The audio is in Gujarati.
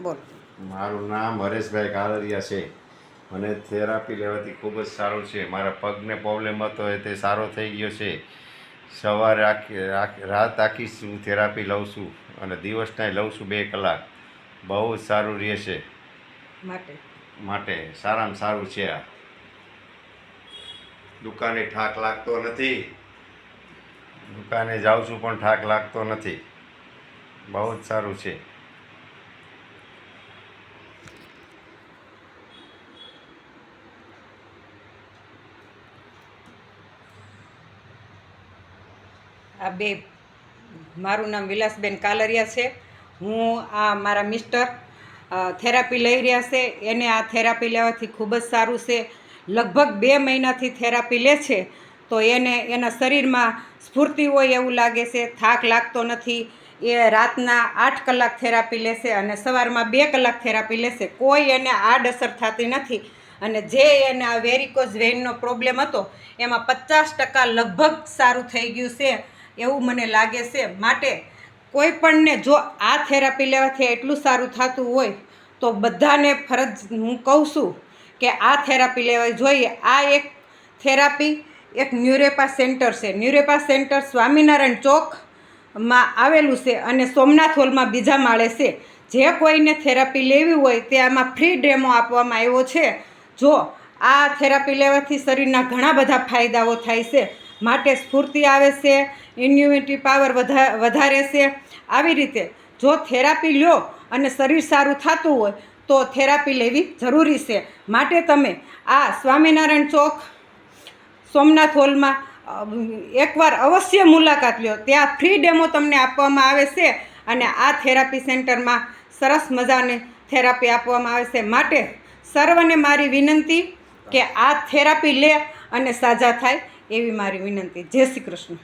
બોલો. મારું નામ હરેશભાઈ કાલરિયા છે. મને થેરાપી લેવાથી ખૂબ જ સારું છે. મારા પગને પ્રોબ્લેમ હતો એ તે સારો થઈ ગયો છે. સવારે રાત આખી હું થેરાપી લઉં છું અને દિવસના લઉં છું 2 કલાક. બહુ જ સારું રહે છે. માટે સારામાં સારું છે આ. દુકાને ઠાક લાગતો નથી. દુકાને જાઉં છું પણ ઠાક લાગતો નથી. બહુ જ સારું છે. આ બે મારું નામ વિલાસબેન કાલરિયા છે. હું આ મારા મિસ્ટર થેરાપી લઈ રહ્યા છે. એને આ થેરાપી લેવાથી ખૂબ જ સારું છે. લગભગ 2 મહિનાથી થેરાપી લે છે તો એને એના શરીરમાં સ્ફૂર્તિ હોય એવું લાગે છે. થાક લાગતો નથી. એ રાતના 8 કલાક થેરાપી લેશે અને સવારમાં 2 કલાક થેરાપી લેશે. કોઈ એને આડઅસર થતી નથી. અને જે એને આ વેરિકોઝ વેઇનનો પ્રોબ્લેમ હતો એમાં 50% લગભગ સારું થઈ ગયું છે એવું મને લાગે છે. માટે કોઈ પણને જો આ થેરાપી લેવાથી એટલું સારું થતું હોય તો બધાને ફરજ હું કહું છું કે આ થેરાપી લેવી જોઈએ. આ એક થેરાપી એક ન્યુરેપા સેન્ટર છે. ન્યુરેપા સેન્ટર સ્વામિનારાયણ ચોકમાં આવેલું છે અને સોમનાથ હોલમાં બીજા માળે છે. જે કોઈને થેરાપી લેવી હોય તે આમાં ફ્રી ડેમો આપવામાં આવ્યો છે. જો આ થેરાપી લેવાથી શરીરના ઘણા બધા ફાયદાઓ થાય છે. માટે સ્ફૂર્તિ આવે છે, ઇમ્યુનિટી પાવર વધારે છે. આવી રીતે જો થેરાપી લો અને શરીર સારું થતું હોય તો થેરાપી લેવી જરૂરી છે. માટે તમે આ સ્વામિનારાયણ ચોક સોમનાથ હોલમાં એકવાર અવશ્ય મુલાકાત લો. ત્યાં ફ્રી ડેમો તમને આપવામાં આવે છે અને આ થેરાપી સેન્ટરમાં સરસ મજાની થેરાપી આપવામાં આવે છે. માટે સર્વને મારી વિનંતી કે આ થેરાપી લે અને સાજા થાય એવી મારી વિનંતી. જય શ્રી કૃષ્ણ.